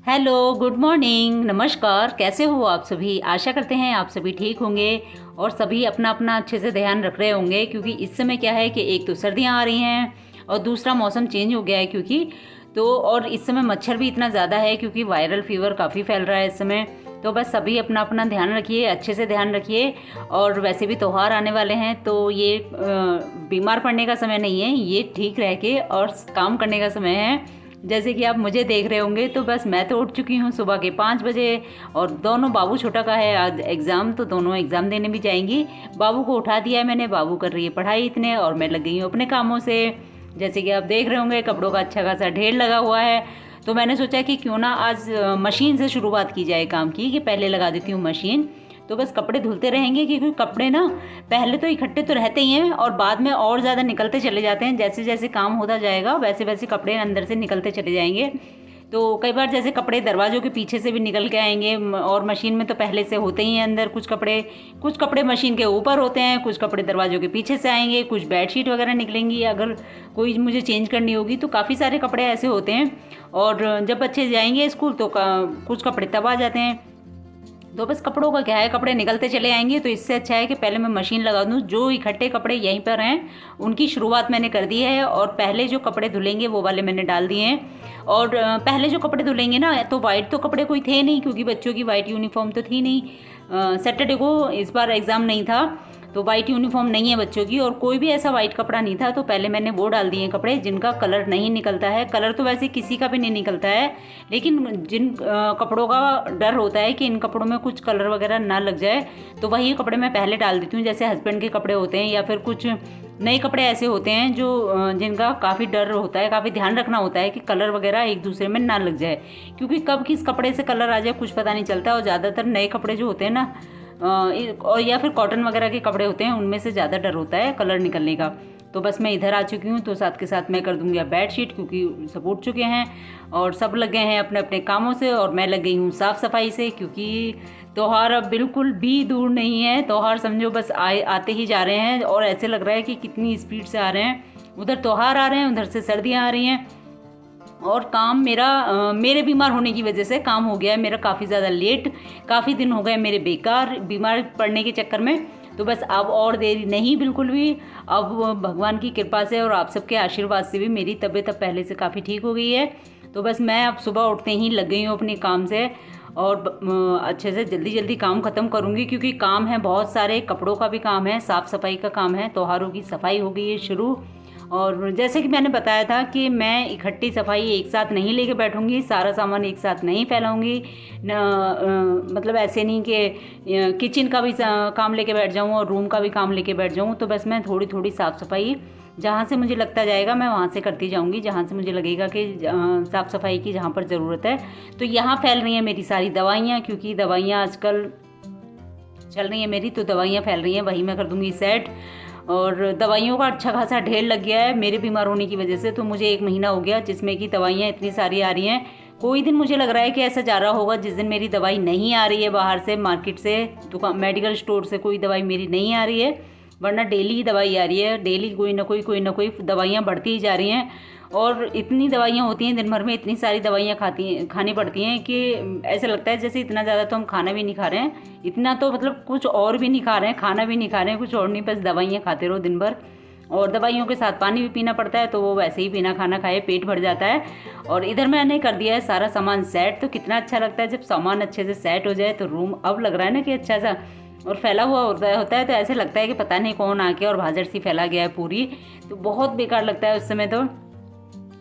Hello, good morning, नमस्कार। कैसे हो आप सभी? आशा करते हैं आप सभी ठीक होंगे और सभी अपना अपना अच्छे से ध्यान रख रहे होंगे, क्योंकि इस समय क्या है कि एक तो सर्दियां आ रही हैं और दूसरा मौसम चेंज हो गया है क्योंकि और इस समय मच्छर भी इतना ज़्यादा है क्योंकि वायरल फीवर काफ़ी फैल रहा है इस समय। तो बस सभी अपना अपना ध्यान रखिए, अच्छे से ध्यान रखिए। और वैसे भी त्योहार आने वाले हैं तो ये बीमार पड़ने का समय नहीं है, ये ठीक रह के और काम करने का समय है। जैसे कि आप मुझे देख रहे होंगे तो बस मैं तो उठ चुकी हूँ सुबह के 5 बजे। और दोनों, बाबू छोटा का है आज एग्ज़ाम, तो दोनों एग्ज़ाम देने भी जाएंगी। बाबू को उठा दिया है मैंने, बाबू कर रही है पढ़ाई इतने और मैं लग गई हूँ अपने कामों से। जैसे कि आप देख रहे होंगे कपड़ों का अच्छा खासा ढेर लगा हुआ है। तो मैंने सोचा कि क्यों ना आज मशीन से शुरुआत की जाए काम की, कि पहले लगा देती हूँ मशीन। तो बस कपड़े धुलते रहेंगे, क्योंकि कपड़े ना पहले तो इकट्ठे तो रहते ही हैं और बाद में और ज़्यादा निकलते चले जाते हैं। जैसे जैसे काम होता जाएगा वैसे वैसे कपड़े अंदर से निकलते चले जाएंगे। तो कई बार जैसे कपड़े दरवाज़ों के पीछे से भी निकल के आएंगे, और मशीन में तो पहले से होते ही हैं अंदर कुछ कपड़े मशीन के ऊपर होते हैं, कुछ कपड़े दरवाज़ों के पीछे से आएंगे, कुछ बेडशीट वगैरह निकलेंगी अगर कोई मुझे चेंज करनी होगी। तो काफ़ी सारे कपड़े ऐसे होते हैं। और जब बच्चे जाएंगे स्कूल तो कुछ कपड़े तब आ जाते हैं। तो बस कपड़ों का क्या है, कपड़े निकलते चले आएंगे। तो इससे अच्छा है कि पहले मैं मशीन लगा दूँ। जो इकट्ठे कपड़े यहीं पर हैं उनकी शुरुआत मैंने कर दी है, और पहले जो कपड़े धुलेंगे वो वाले मैंने डाल दिए हैं। और पहले जो कपड़े धुलेंगे ना, तो वाइट तो कपड़े कोई थे नहीं, क्योंकि बच्चों की वाइट यूनिफॉर्म तो थी नहीं। सैटरडे को इस बार एग्ज़ाम नहीं था, तो वाइट यूनिफॉर्म नहीं है बच्चों की, और कोई भी ऐसा वाइट कपड़ा नहीं था। तो पहले मैंने वो डाल दिए कपड़े जिनका कलर नहीं निकलता है। कलर तो वैसे किसी का भी नहीं निकलता है, लेकिन जिन कपड़ों का डर होता है कि इन कपड़ों में कुछ कलर वगैरह ना लग जाए, तो वही कपड़े मैं पहले डाल देती हूँ। जैसे हस्बैंड के कपड़े होते हैं या फिर कुछ नए कपड़े ऐसे होते हैं जो जिनका काफ़ी डर होता है, काफ़ी ध्यान रखना होता है कि कलर वगैरह एक दूसरे में ना लग जाए, क्योंकि कब किस कपड़े से कलर आ जाए कुछ पता नहीं चलता। और ज़्यादातर नए कपड़े जो होते हैं ना, और या फिर कॉटन वगैरह के कपड़े होते हैं, उनमें से ज़्यादा डर होता है कलर निकलने का। तो बस मैं इधर आ चुकी हूँ, तो साथ के साथ मैं कर दूँगी अब बेडशीट, क्योंकि सब उठ चुके हैं और सब लग गए हैं अपने अपने कामों से, और मैं लग गई हूँ साफ़ सफाई से, क्योंकि त्योहार अब बिल्कुल भी दूर नहीं है। त्योहार समझो बस आते ही जा रहे हैं, और ऐसे लग रहा है कि कितनी स्पीड से आ रहे हैं। उधर त्योहार आ रहे हैं, उधर से सर्दियाँ आ रही हैं, और काम मेरा मेरे बीमार होने की वजह से काम हो गया है मेरा काफ़ी ज़्यादा लेट। काफ़ी दिन हो गए मेरे बेकार बीमार पड़ने के चक्कर में। तो बस अब और देरी नहीं बिल्कुल भी। अब भगवान की कृपा से और आप सबके आशीर्वाद से भी मेरी तबीयत अब पहले से काफ़ी ठीक हो गई है। तो बस मैं अब सुबह उठते ही लग गई हूँ अपने काम से, और अच्छे से जल्दी जल्दी काम ख़त्म करूँगी, क्योंकि काम है बहुत सारे। कपड़ों का भी काम है, साफ़ सफाई का काम है, त्योहारों की सफाई हो गई है शुरू। और जैसे कि मैंने बताया था कि मैं इकट्ठी सफाई एक साथ नहीं लेके बैठूंगी, सारा सामान एक साथ नहीं फैलाऊंगी। मतलब ऐसे नहीं कि किचन का भी काम लेके बैठ जाऊं और रूम का भी काम लेके बैठ जाऊं। तो बस मैं थोड़ी थोड़ी साफ़ सफाई जहाँ से मुझे लगता जाएगा मैं वहाँ से करती जाऊँगी, जहाँ से मुझे लगेगा कि साफ़ सफाई की जहाँ पर ज़रूरत है। तो यहाँ फैल रही हैं मेरी सारी दवाइयाँ, क्योंकि दवाइयाँ आजकल चल रही हैं मेरी, तो दवाइयाँ फैल रही हैं, वही मैं कर दूँगी सेट। और दवाइयों का अच्छा खासा ढेर लग गया है मेरे बीमार होने की वजह से। तो मुझे 1 महीना हो गया जिसमें कि दवाइयाँ इतनी सारी आ रही हैं। कोई दिन मुझे लग रहा है कि ऐसा जा रहा होगा जिस दिन मेरी दवाई नहीं आ रही है बाहर से, मार्केट से, दुकान, मेडिकल स्टोर से कोई दवाई मेरी नहीं आ रही है, वरना डेली ही दवाई आ रही है। डेली कोई ना कोई दवाइयाँ बढ़ती ही जा रही हैं। और इतनी दवाइयाँ होती हैं दिन भर में, इतनी सारी दवाइयाँ खानी पड़ती हैं कि ऐसा लगता है जैसे इतना ज़्यादा तो हम खाना भी नहीं खा रहे हैं, इतना तो मतलब कुछ और भी नहीं खा रहे हैं, खाना भी नहीं खा रहे हैं, कुछ और नहीं, बस दवाइयाँ खाते रहो दिन भर। और दवाइयों के साथ पानी भी पीना पड़ता है, तो वो वैसे ही बिना खाना खाए पेट भर जाता है। और इधर मैंने कर दिया है सारा सामान सेट। तो कितना अच्छा लगता है जब सामान अच्छे से सेट हो जाए। तो रूम अब लग रहा है ना कि अच्छा सा और फैला हुआ होता है, तो ऐसे लगता है कि पता नहीं कौन आके और भाजड़ सी फैला गया है पूरी। तो बहुत बेकार लगता है उस समय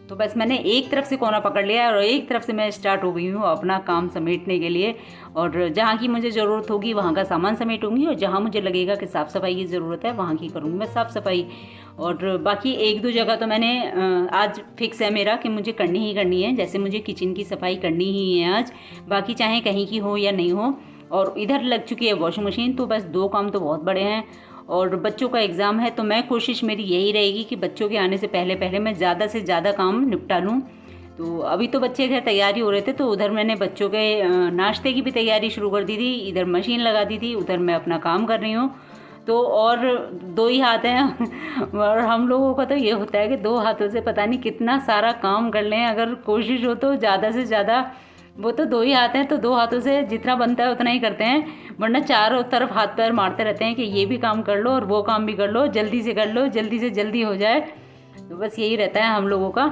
तो बस मैंने एक तरफ से कोना पकड़ लिया है और एक तरफ से मैं स्टार्ट हो गई हूँ अपना काम समेटने के लिए। और जहाँ की मुझे ज़रूरत होगी वहाँ का सामान समेटूंगी, और जहाँ मुझे लगेगा कि साफ़ सफाई की ज़रूरत है वहाँ की करूँगी मैं साफ़ सफाई। और बाकी 1-2 जगह तो मैंने आज फिक्स है मेरा कि मुझे करनी ही करनी है। जैसे मुझे किचन की सफाई करनी ही है आज, बाकी चाहे कहीं की हो या नहीं हो। और इधर लग चुकी है वॉशिंग मशीन। तो बस 2 काम तो बहुत बड़े हैं। और बच्चों का एग्ज़ाम है, तो मैं कोशिश मेरी यही रहेगी कि बच्चों के आने से पहले पहले मैं ज़्यादा से ज़्यादा काम निपटा लूँ। तो अभी तो बच्चे घर तैयारी हो रहे थे, तो उधर मैंने बच्चों के नाश्ते की भी तैयारी शुरू कर दी थी, इधर मशीन लगा दी थी, उधर मैं अपना काम कर रही हूँ। तो और 2 ही हाथ हैं और हम लोगों का तो ये होता है कि 2 हाथों से पता नहीं कितना सारा काम कर लें, अगर कोशिश हो तो ज़्यादा से ज़्यादा वो तो 2 ही हाथ हैं, तो 2 हाथों से जितना बनता है उतना ही करते हैं, वरना चारों तरफ हाथ पैर मारते रहते हैं कि ये भी काम कर लो और वो काम भी कर लो, जल्दी से कर लो, जल्दी से जल्दी हो जाए। तो बस यही रहता है हम लोगों का।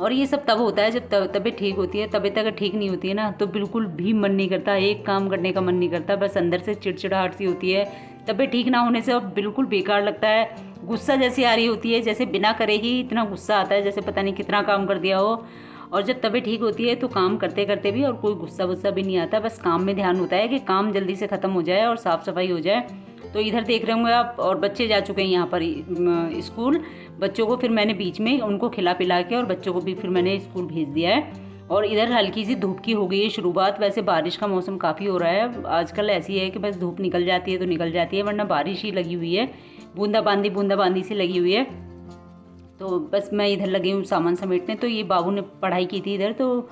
और ये सब तब होता है जब तबीयत ठीक होती है। तबीयत अगर ठीक नहीं होती है ना तो बिल्कुल भी मन नहीं करता, एक काम करने का मन नहीं करता, बस अंदर से चिड़चिड़ाहट सी होती है। तबीयत ठीक ना होने से अब बिल्कुल बेकार लगता है, गुस्सा जैसी आ रही होती है, जैसे बिना करे ही इतना गुस्सा आता है, जैसे पता नहीं कितना काम कर दिया हो। और जब तबीयत ठीक होती है तो काम करते करते भी और कोई गुस्सा वुस्सा भी नहीं आता, बस काम में ध्यान होता है कि काम जल्दी से ख़त्म हो जाए और साफ़ सफाई हो जाए। तो इधर देख रहे होंगे आप, और बच्चे जा चुके हैं यहाँ पर स्कूल। बच्चों को फिर मैंने बीच में उनको खिला पिला के और बच्चों को भी फिर मैंने स्कूल भेज दिया है। और इधर हल्की सी धूप की हो गई है शुरुआत। वैसे बारिश का मौसम काफ़ी हो रहा है आजकल, ऐसी है कि बस धूप निकल जाती है तो निकल जाती है, वरना बारिश ही लगी हुई है, बूंदाबांदी सी लगी हुई है। तो बस मैं इधर लगी हूँ सामान समेटने। तो ये बाबू ने पढ़ाई की थी इधर, तो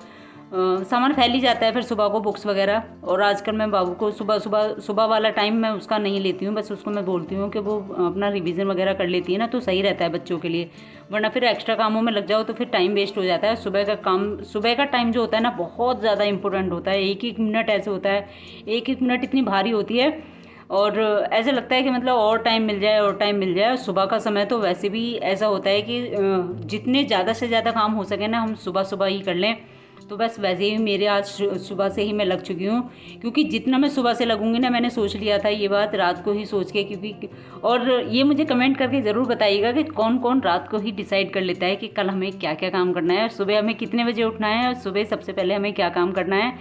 सामान फैल ही जाता है फिर सुबह को, बुक्स वगैरह। और आजकल मैं बाबू को सुबह वाला टाइम मैं उसका नहीं लेती हूँ, बस उसको मैं बोलती हूँ कि वो अपना रिवीजन वगैरह कर लेती है ना, तो सही रहता है बच्चों के लिए। वरना फिर एक्स्ट्रा कामों में लग जाओ तो फिर टाइम वेस्ट हो जाता है। सुबह का टाइम जो होता है ना बहुत ज़्यादा इंपॉर्टेंट होता है। एक एक मिनट ऐसे होता है, एक एक मिनट इतनी भारी होती है, और ऐसे लगता है कि मतलब और टाइम मिल जाए और टाइम मिल जाए। सुबह का समय तो वैसे भी ऐसा होता है कि जितने ज़्यादा से ज़्यादा काम हो सके ना हम सुबह सुबह ही कर लें। तो बस वैसे ही मेरे आज सुबह से ही मैं लग चुकी हूँ, क्योंकि जितना मैं सुबह से लगूंगी ना, मैंने सोच लिया था ये बात रात को ही सोच के, क्योंकि और ये मुझे कमेंट करके ज़रूर बताइएगा कि कौन कौन रात को ही डिसाइड कर लेता है कि कल हमें क्या क्या काम करना है, और सुबह हमें कितने बजे उठना है, और सुबह सबसे पहले हमें क्या काम करना है,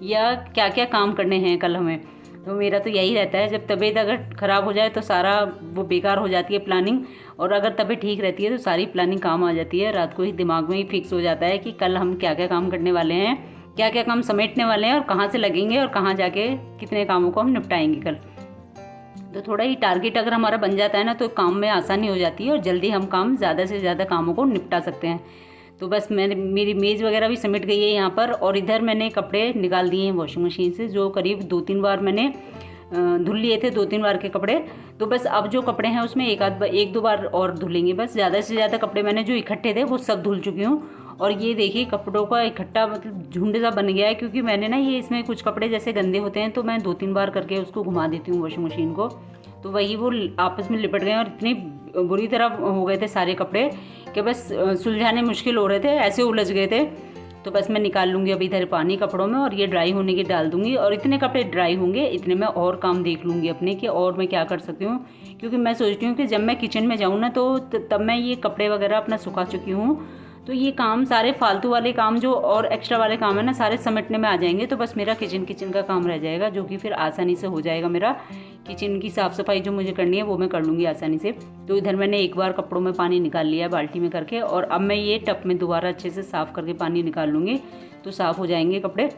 या क्या क्या काम करने हैं कल हमें। तो मेरा तो यही रहता है, जब तबीयत अगर ख़राब हो जाए तो सारा वो बेकार हो जाती है प्लानिंग, और अगर तबीयत ठीक रहती है तो सारी प्लानिंग काम आ जाती है। रात को ही दिमाग में ही फिक्स हो जाता है कि कल हम क्या क्या काम करने वाले हैं, क्या क्या काम समेटने वाले हैं, और कहाँ से लगेंगे और कहाँ जाके कितने कामों को हम निपटाएंगे कल। तो थोड़ा ही टारगेट अगर हमारा बन जाता है ना तो काम में आसानी हो जाती है, और जल्दी हम काम ज़्यादा से ज़्यादा कामों को निपटा सकते हैं। तो बस मेरी मेज़ वगैरह भी समेट गई है यहाँ पर। और इधर मैंने कपड़े निकाल दिए हैं वॉशिंग मशीन से, जो करीब 2-3 बार मैंने धुल लिए थे, 2-3 बार के कपड़े। तो बस अब जो कपड़े हैं उसमें एक दो बार और धुलेंगे बस। ज़्यादा से ज़्यादा कपड़े मैंने जो इकट्ठे थे वो सब धुल चुकी हूँ। और ये देखिए कपड़ों का इकट्ठा मतलब झुंड सा बन गया है, क्योंकि मैंने ना ये इसमें कुछ कपड़े जैसे गंदे होते हैं तो मैं 2-3 बार करके उसको घुमा देती हूँ वॉशिंग मशीन को, तो वही वो आपस में लिपट गए और इतनी बुरी तरह हो गए थे सारे कपड़े कि बस सुलझाने मुश्किल हो रहे थे, ऐसे उलझ गए थे। तो बस मैं निकाल लूँगी अभी इधर पानी कपड़ों में, और ये ड्राई होने के डाल दूँगी। और इतने कपड़े ड्राई होंगे इतने में और काम देख लूँगी अपने कि और मैं क्या कर सकती हूँ, क्योंकि मैं सोचती हूँ कि जब मैं किचन में जाऊँ ना तो तब मैं ये कपड़े वगैरह अपना सुखा चुकी हूँ, तो ये काम सारे फालतू वाले काम जो और एक्स्ट्रा वाले काम है ना सारे समेटने में आ जाएंगे। तो बस मेरा किचन का काम रह जाएगा, जो कि फिर आसानी से हो जाएगा। मेरा किचन की साफ़ सफाई जो मुझे करनी है वो मैं कर लूँगी आसानी से। तो इधर मैंने एक बार कपड़ों में पानी निकाल लिया है बाल्टी में करके, और अब मैं ये टब में दोबारा अच्छे से साफ़ करके पानी निकाल लूँगी, तो साफ़ हो जाएंगे कपड़े।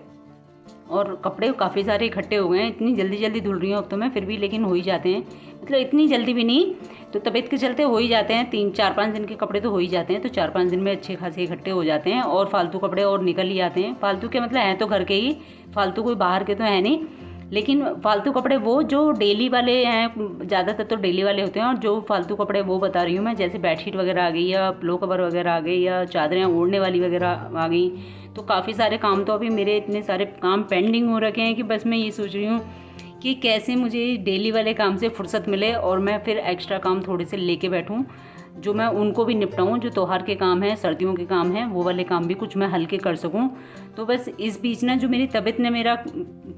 और कपड़े काफ़ी सारे इकट्ठे हो गए हैं, इतनी जल्दी जल्दी धुल रही हूँ अब तो मैं, फिर भी लेकिन हो ही जाते हैं, मतलब इतनी जल्दी भी नहीं, तो तबीयत के चलते हो ही जाते हैं। 3-4-5 दिन के कपड़े तो हो ही जाते हैं, तो 4-5 दिन में अच्छे खासे इकट्ठे हो जाते हैं, और फालतू कपड़े और निकल ही आते हैं। फालतू के मतलब हैं तो घर के ही, फालतू कोई बाहर के तो है नहीं, लेकिन फालतू कपड़े वो जो डेली वाले हैं, ज़्यादातर तो डेली वाले होते हैं। और जो फालतू कपड़े वो बता रही हूँ मैं, जैसे बेडशीट वगैरह आ गई, या पिलो कवर वगैरह आ गई, या चादरें ओढ़ने वाली वगैरह आ गई। तो काफ़ी सारे काम तो अभी मेरे इतने सारे काम पेंडिंग हो रखे हैं कि बस मैं ये सोच रही हूँ कि कैसे मुझे डेली वाले काम से फुर्सत मिले और मैं फिर एक्स्ट्रा काम थोड़े से लेके बैठूँ, जो मैं उनको भी निपटाऊँ, जो त्योहार के काम हैं, सर्दियों के काम हैं, वो वाले काम भी कुछ मैं हल्के कर सकूँ। तो बस इस बीच ना जो मेरी तबीयत ने मेरा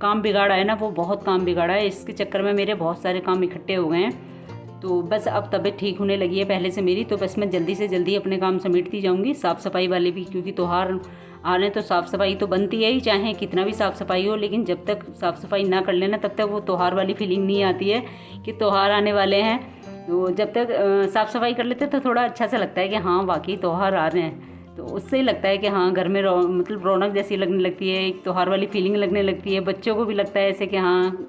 काम बिगाड़ा है ना, वो बहुत काम बिगाड़ा है, इसके चक्कर में मेरे बहुत सारे काम इकट्ठे हो गए हैं। तो बस अब तबीयत ठीक होने लगी है पहले से मेरी, तो बस मैं जल्दी से जल्दी अपने काम समेटती जाऊँगी, साफ़ सफाई वाले भी, क्योंकि त्योहार आ रहे हैं तो साफ़ सफाई तो बनती है ही, चाहे कितना भी साफ़ सफाई हो। लेकिन जब तक साफ़ सफाई ना कर लेना तब तक वो त्योहार वाली फीलिंग नहीं आती है कि त्योहार आने वाले हैं। तो जब तक साफ़ सफाई कर लेते तो थोड़ा अच्छा सा लगता है कि हाँ वाकई त्योहार आ रहे हैं, तो उससे ही लगता है कि हाँ घर में मतलब रौनक जैसी लगने लगती है, एक त्योहार वाली फीलिंग लगने लगती है। बच्चों को भी लगता है ऐसे कि हाँ,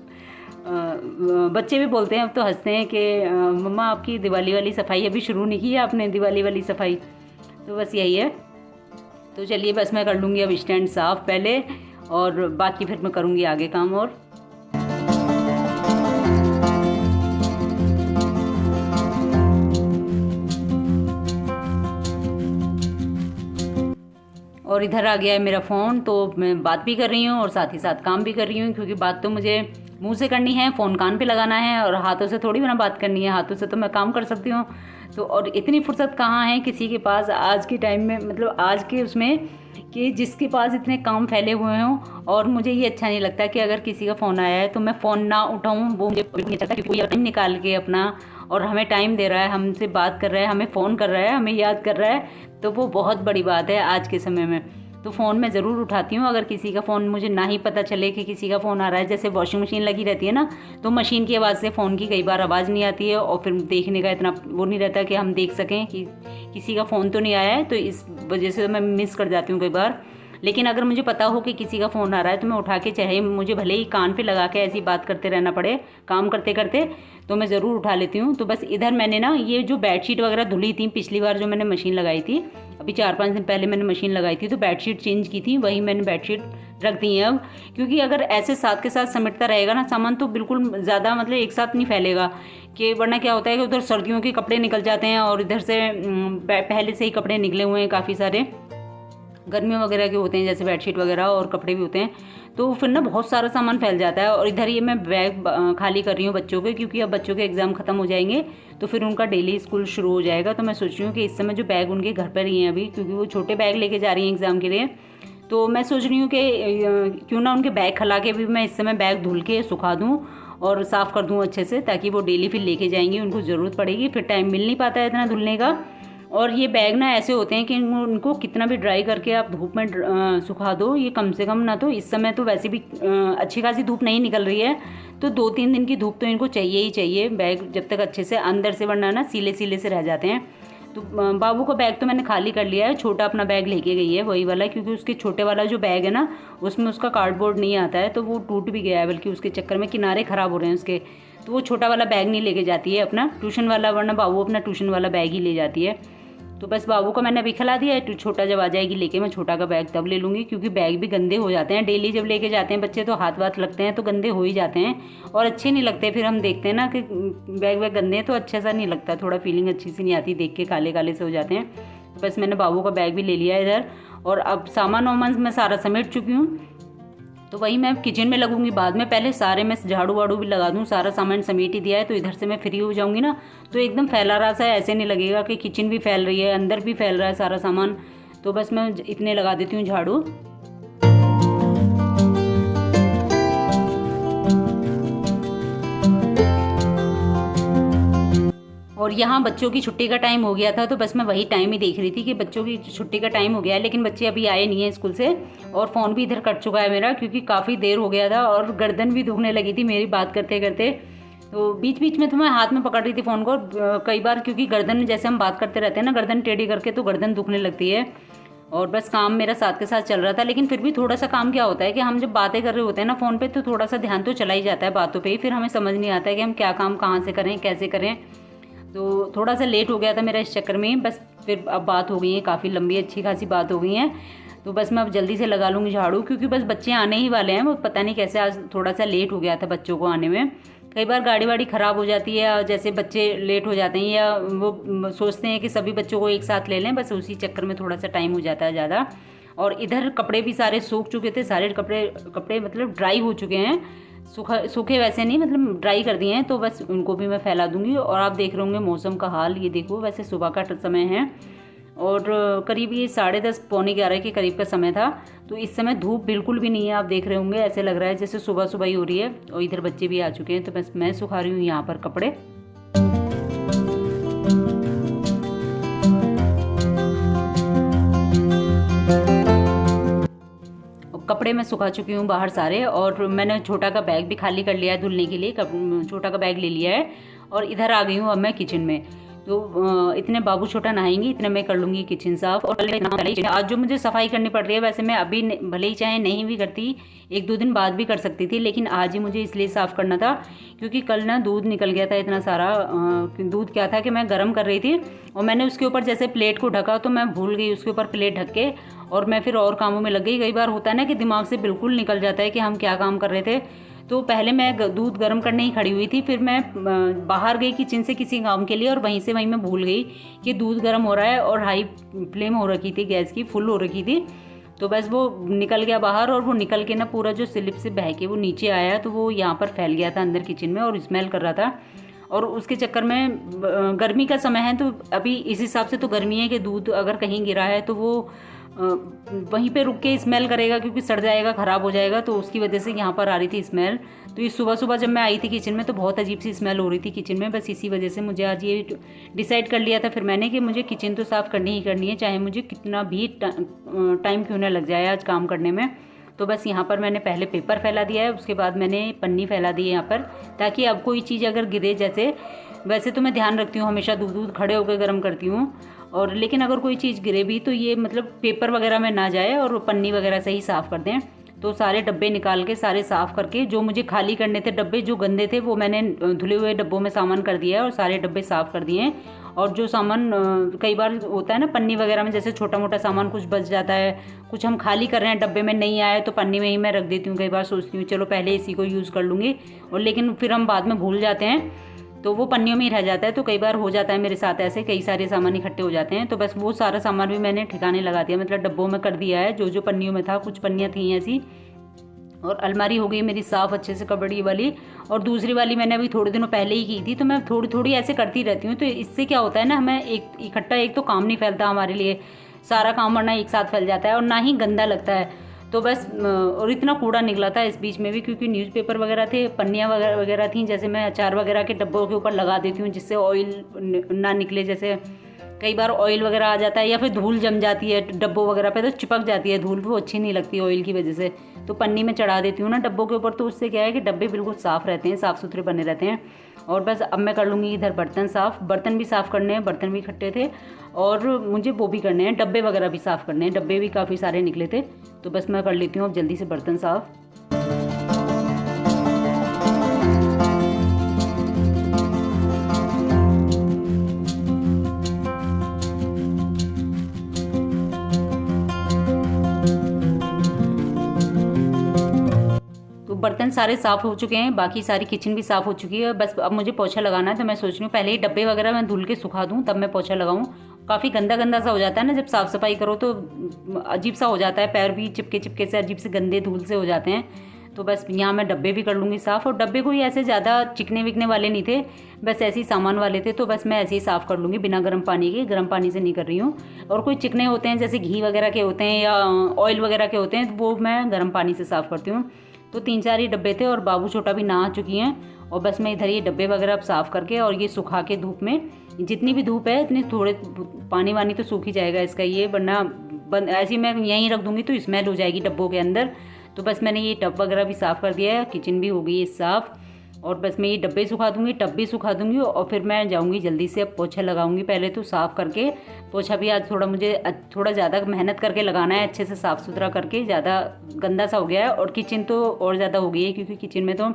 बच्चे भी बोलते हैं अब तो, हंसते हैं कि मम्मा आपकी दिवाली वाली सफाई अभी शुरू नहीं की है आपने, दिवाली वाली सफाई। तो बस यही है। तो चलिए बस मैं कर लूँगी अब स्टैंड साफ़ पहले, और बाकी फिर मैं करूँगी आगे काम। और इधर आ गया है मेरा फ़ोन, तो मैं बात भी कर रही हूँ और साथ ही साथ काम भी कर रही हूँ, क्योंकि बात तो मुझे मुंह से करनी है, फ़ोन कान पे लगाना है और हाथों से थोड़ी ना बात करनी है। हाथों से तो मैं काम कर सकती हूँ। तो और इतनी फुर्सत कहाँ है किसी के पास आज के टाइम में, मतलब आज के उसमें, कि जिसके पास इतने काम फैले हुए हों। और मुझे ये अच्छा नहीं लगता कि अगर किसी का फ़ोन आया है तो मैं फ़ोन ना उठाऊँ, वो मुझे बिल्कुल नहीं अच्छा लगता, क्योंकि टाइम निकाल के अपना और हमें टाइम दे रहा है, हमसे बात कर रहा है, हमें फ़ोन कर रहा है, हमें याद कर रहा है, तो वो बहुत बड़ी बात है आज के समय में। तो फ़ोन मैं ज़रूर उठाती हूँ। अगर किसी का फ़ोन मुझे ना ही पता चले कि किसी का फ़ोन आ रहा है, जैसे वॉशिंग मशीन लगी रहती है ना, तो मशीन की आवाज़ से फ़ोन की कई बार आवाज़ नहीं आती है और फिर देखने का इतना वो नहीं रहता कि हम देख सकें कि किसी का फ़ोन तो नहीं आया है, तो इस वजह से मैं मिस कर जाती हूँ कई बार। लेकिन अगर मुझे पता हो कि किसी का फ़ोन आ रहा है तो मैं उठा के, चाहे मुझे भले ही कान पे लगा के ऐसी बात करते रहना पड़े काम करते करते, तो मैं ज़रूर उठा लेती हूँ। तो बस इधर मैंने ना ये जो बेडशीट वगैरह धुली थी पिछली बार जो मैंने मशीन लगाई थी, अभी 4-5 दिन पहले मैंने मशीन लगाई थी, तो बेडशीट चेंज की थी, वही मैंने बेडशीट रख दी है अब। क्योंकि अगर ऐसे साथ के साथ समेटता रहेगा ना सामान, तो बिल्कुल ज़्यादा मतलब एक साथ नहीं फैलेगा, कि वरना क्या होता है कि उधर सर्दियों के कपड़े निकल जाते हैं और इधर से पहले से ही कपड़े निकले हुए हैं काफ़ी सारे, गर्मियों वगैरह के होते हैं, जैसे बेडशीट वगैरह और कपड़े भी होते हैं, तो फिर ना बहुत सारा सामान फैल जाता है। और इधर ये मैं बैग खाली कर रही हूँ बच्चों के, क्योंकि अब बच्चों के एग्ज़ाम ख़त्म हो जाएंगे तो फिर उनका डेली स्कूल शुरू हो जाएगा। तो मैं सोच रही हूँ कि इस समय जो बैग उनके घर पर ही हैं अभी, क्योंकि वो छोटे बैग लेके जा रही हैं एग्ज़ाम के लिए, तो मैं सोच रही हूँ कि क्यों ना उनके बैग खला के भी मैं इस समय बैग धुल के सुखा दूँ और साफ़ कर दूँ अच्छे से, ताकि वो डेली फिर लेके जाएंगी, उनको ज़रूरत पड़ेगी, फिर टाइम मिल नहीं पाता है इतना धुलने का। और ये बैग ना ऐसे होते हैं कि उनको कितना भी ड्राई करके आप धूप में सुखा दो, ये कम से कम ना, तो इस समय तो वैसे भी अच्छी खासी धूप नहीं निकल रही है, तो 2-3 दिन की धूप तो इनको चाहिए ही चाहिए बैग, जब तक अच्छे से अंदर से, वरना ना सीले सीले से रह जाते हैं। तो बाबू का बैग तो मैंने खाली कर लिया है, छोटा अपना बैग लेके गई है वही वाला, क्योंकि उसके छोटे वाला जो बैग है ना उसमें उसका कार्डबोर्ड नहीं आता है, तो वो टूट भी गया है, बल्कि उसके चक्कर में किनारे ख़राब हो रहे हैं उसके, तो वो छोटा वाला बैग नहीं लेके जाती है अपना ट्यूशन वाला, वरना बाबू अपना ट्यूशन वाला बैग ही ले जाती है। तो बस बाबू का मैंने अभी खिला दिया है, तो छोटा जब आ जाएगी लेके मैं छोटा का बैग तब ले लूँगी, क्योंकि बैग भी गंदे हो जाते हैं, डेली जब लेके जाते हैं बच्चे तो हाथ वाथ लगते हैं तो गंदे हो ही जाते हैं और अच्छे नहीं लगते। फिर हम देखते हैं ना कि बैग वैग गंदे हैं तो अच्छा सा नहीं लगता, थोड़ा फीलिंग अच्छी सी नहीं आती, देख के काले काले से हो जाते हैं। तो बस मैंने बाबू का बैग भी ले लिया इधर, और अब सामान वामान मैं सारा समेट चुकी हूँ, तो वही मैं किचन में लगूंगी बाद में। पहले सारे मैं झाड़ू वाड़ू भी लगा दूँ, सारा सामान समेट ही दिया है, तो इधर से मैं फ्री हो जाऊंगी ना, तो एकदम फैला रहा सा ऐसे नहीं लगेगा कि किचन भी फैल रही है, अंदर भी फैल रहा है सारा सामान। तो बस मैं इतने लगा देती हूँ झाड़ू। और यहाँ बच्चों की छुट्टी का टाइम हो गया था, तो बस मैं वही टाइम ही देख रही थी कि बच्चों की छुट्टी का टाइम हो गया है, लेकिन बच्चे अभी आए नहीं हैं स्कूल से, और फ़ोन भी इधर कट चुका है मेरा, क्योंकि काफ़ी देर हो गया था और गर्दन भी दुखने लगी थी मेरी बात करते करते। तो बीच बीच में तो मैं हाथ में पकड़ रही थी फ़ोन को कई बार, क्योंकि गर्दन में जैसे हम बात करते रहते हैं ना गर्दन टेढ़ी करके, तो गर्दन दुखने लगती है। और बस काम मेरा साथ के साथ चल रहा था, लेकिन फिर भी थोड़ा सा काम क्या होता है कि हम जब बातें कर रहे होते हैं ना फ़ोन पे, तो थोड़ा सा ध्यान तो चला ही जाता है बातों पे ही, फिर हमें समझ नहीं आता है कि हम क्या काम कहाँ से करें कैसे करें। तो थोड़ा सा लेट हो गया था मेरा इस चक्कर में, बस फिर अब बात हो गई है काफ़ी लंबी, अच्छी खासी बात हो गई है। तो बस मैं अब जल्दी से लगा लूँगी झाड़ू, क्योंकि बस बच्चे आने ही वाले हैं, वो पता नहीं कैसे आज थोड़ा सा लेट हो गया था बच्चों को आने में। कई बार गाड़ी वाड़ी ख़राब हो जाती है, जैसे बच्चे लेट हो जाते हैं, या वो सोचते हैं कि सभी बच्चों को एक साथ ले लें, बस उसी चक्कर में थोड़ा सा टाइम हो जाता है ज़्यादा। और इधर कपड़े भी सारे सूख चुके थे, सारे कपड़े मतलब ड्राई हो चुके हैं, सूखे वैसे नहीं, मतलब ड्राई कर दिए हैं, तो बस उनको भी मैं फैला दूंगी। और आप देख रहे होंगे मौसम का हाल, ये देखो वैसे सुबह का समय है और करीब ये 10:30 पौने 11 के करीब का समय था, तो इस समय धूप बिल्कुल भी नहीं है। आप देख रहे होंगे ऐसे लग रहा है जैसे सुबह सुबह ही हो रही है, और इधर बच्चे भी आ चुके हैं, तो बस मैं सुखा रही हूँ यहाँ पर कपड़े। कपड़े मैं सुखा चुकी हूँ बाहर सारे, और मैंने छोटा का बैग भी खाली कर लिया है धुलने के लिए, छोटा का बैग ले लिया है, और इधर आ गई हूँ अब मैं किचन में। तो इतने बाबू छोटा नहाएंगे, इतने मैं कर लूँगी किचन साफ। और आज जो मुझे सफाई करनी पड़ रही है, वैसे मैं अभी भले ही चाहे नहीं भी करती, 1-2 दिन बाद भी कर सकती थी, लेकिन आज ही मुझे इसलिए साफ़ करना था क्योंकि कल ना दूध निकल गया था इतना सारा। दूध क्या था कि मैं गर्म कर रही थी और मैंने उसके ऊपर जैसे प्लेट को ढका, तो मैं भूल गई उसके ऊपर प्लेट ढक के, और मैं फिर और कामों में लग गई। कई बार होता है ना कि दिमाग से बिल्कुल निकल जाता है कि हम क्या काम कर रहे थे। तो पहले मैं दूध गर्म करने ही खड़ी हुई थी, फिर मैं बाहर गई किचन से किसी काम के लिए, और वहीं मैं भूल गई कि दूध गर्म हो रहा है, और हाई फ्लेम हो रखी थी गैस की, फुल हो रखी थी। तो बस वो निकल गया बाहर, और वो निकल के ना पूरा जो स्लिप से बह के वो नीचे आया, तो वो यहाँ पर फैल गया था अंदर किचन में और स्मेल कर रहा था। और उसके चक्कर में गर्मी का समय है, तो अभी इस हिसाब से तो गर्मी है कि दूध अगर कहीं गिरा है तो वो वहीं पे रुक के स्मेल करेगा, क्योंकि सड़ जाएगा, ख़राब हो जाएगा। तो उसकी वजह से यहाँ पर आ रही थी स्मेल। तो ये सुबह सुबह जब मैं आई थी किचन में तो बहुत अजीब सी स्मेल हो रही थी किचन में। बस इसी वजह से मुझे आज ये डिसाइड कर लिया था फिर मैंने कि मुझे किचन तो साफ़ करनी ही करनी है, चाहे मुझे कितना भी टाइम क्यों ना लग जाए आज काम करने में। तो बस यहाँ पर मैंने पहले पेपर फैला दिया है, उसके बाद मैंने पन्नी फैला दी है यहाँ पर, ताकि अब कोई चीज़ अगर गिरे, जैसे वैसे तो मैं ध्यान रखती हूँ हमेशा दूध खड़े होकर गर्म करती हूँ, और लेकिन अगर कोई चीज़ गिरे भी तो ये मतलब पेपर वगैरह में ना जाए और पन्नी वगैरह से ही साफ़ कर दें। तो सारे डब्बे निकाल के सारे साफ़ करके, जो मुझे खाली करने थे डब्बे जो गंदे थे वो मैंने धुले हुए डब्बों में सामान कर दिया है और सारे डब्बे साफ़ कर दिए हैं। और जो सामान कई बार होता है ना पन्नी वगैरह में, जैसे छोटा मोटा सामान कुछ बच जाता है, कुछ हम खाली कर रहे हैं डब्बे में नहीं आया तो पन्नी में ही मैं रख देती हूँ। कई बार सोचती हूँ चलो पहले इसी को यूज़ कर लूँगी, और लेकिन फिर हम बाद में भूल जाते हैं तो वो पन्नियों में ही रह जाता है। तो कई बार हो जाता है मेरे साथ ऐसे, कई सारे सामान इकट्ठे हो जाते हैं। तो बस वो सारा सामान भी मैंने ठिकाने लगा दिया, मतलब डब्बों में कर दिया है जो जो पन्नियों में था। कुछ पन्नियाँ थी ऐसी, और अलमारी हो गई मेरी साफ़ अच्छे से कबड़ी वाली, और दूसरी वाली मैंने अभी थोड़े दिनों पहले ही की थी। तो मैं थोड़ी थोड़ी ऐसे करती रहती हूँ, तो इससे क्या होता है ना, हमें एक इकट्ठा एक तो काम नहीं फैलता हमारे लिए, सारा काम वरना एक साथ फैल जाता है और ना ही गंदा लगता है। तो बस और इतना कूड़ा निकला था इस बीच में भी, क्योंकि न्यूज़पेपर वगैरह थे, पन्नियाँ वगैरह थी, जैसे मैं अचार वगैरह के डब्बों के ऊपर लगा देती हूँ जिससे ऑयल ना निकले। जैसे कई बार ऑयल वगैरह आ जाता है या फिर धूल जम जाती है डब्बों वगैरह पे, तो चिपक जाती है धूल, वो अच्छी नहीं लगती ऑयल की वजह से। तो पन्नी में चढ़ा देती हूँ ना डब्बों के ऊपर, तो उससे क्या है कि डब्बे बिल्कुल साफ़ रहते हैं, साफ़ सुथरे बने रहते हैं। और बस अब मैं कर लूँगी इधर बर्तन साफ़, बर्तन भी साफ़ करने हैं, बर्तन भी इकट्ठे थे और मुझे वो भी करने हैं, डब्बे वगैरह भी साफ़ करने हैं, डब्बे भी काफ़ी सारे निकले थे। तो बस मैं कर लेती हूँ अब जल्दी से बर्तन साफ़। बर्तन सारे साफ़ हो चुके हैं, बाकी सारी किचन भी साफ़ हो चुकी है। बस अब मुझे पोछा लगाना है, तो मैं सोच रही हूँ पहले ही डब्बे वगैरह मैं धुल के सुखा दूँ तब मैं पोछा लगाऊँ। काफ़ी गंदा गंदा सा हो जाता है ना जब साफ़ सफाई करो, तो अजीब सा हो जाता है, पैर भी चिपके चिपके से अजीब से गंदे धूल से हो जाते हैं। तो बस यहाँ मैं डब्बे भी कर लूँगी साफ़, और डब्बे कोई ऐसे ज़्यादा चिकने विकने वाले नहीं थे, बस ऐसे ही सामान वाले थे। तो बस मैं ऐसे ही साफ़ कर लूँगी बिना गर्म पानी के, गर्म पानी से नहीं कर रही हूँ। और कोई चिकने होते हैं जैसे घी वगैरह के होते हैं या ऑयल वगैरह के होते हैं, तो वो मैं गर्म पानी से साफ़ करती हूँ। तो 3-4 ही डब्बे थे और बाबू छोटा भी नहा चुकी हैं, और बस मैं इधर ये डब्बे वगैरह अब साफ़ करके और ये सुखा के धूप में, जितनी भी धूप है इतनी थोड़े पानी वानी तो सूख ही जाएगा इसका ये, वरना ऐसी मैं यहीं रख दूँगी तो स्मेल हो जाएगी डब्बों के अंदर। तो बस मैंने ये टब वगैरह भी साफ़ कर दिया है, किचन भी हो गई है साफ़, और बस मैं ये डब्बे सुखा दूँगी, टब भी सुखा दूँगी, और फिर मैं जाऊँगी जल्दी से अब पोछा लगाऊँगी। पहले तो साफ़ करके पोछा भी आज थोड़ा ज़्यादा मेहनत करके लगाना है, अच्छे से साफ़ सुथरा करके, ज़्यादा गंदा सा हो गया है। और किचन तो और ज़्यादा हो गई है, क्योंकि किचन में तो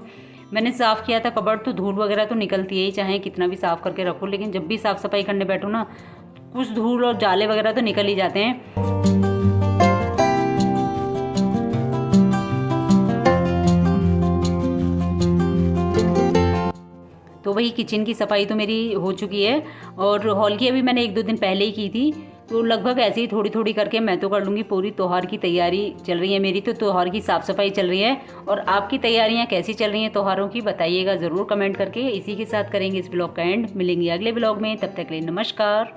मैंने साफ़ किया था कबर्ड, तो धूल वगैरह तो निकलती है, चाहे कितना भी साफ़ करके रखो, लेकिन जब भी साफ़ सफाई करने बैठो ना, कुछ धूल और जाले वगैरह तो निकल ही जाते हैं। तो वही किचन की सफाई तो मेरी हो चुकी है, और हॉल की अभी मैंने 1-2 दिन पहले ही की थी। तो लगभग ऐसे ही थोड़ी थोड़ी करके मैं तो कर लूँगी पूरी। त्योहार की तैयारी चल रही है मेरी, तो त्योहार की साफ़ सफाई चल रही है। और आपकी तैयारियां कैसी चल रही हैं त्योहारों की, बताइएगा ज़रूर कमेंट करके। इसी के साथ करेंगे इस ब्लॉग का एंड, मिलेंगे अगले ब्लॉग में, तब तक के लिए नमस्कार।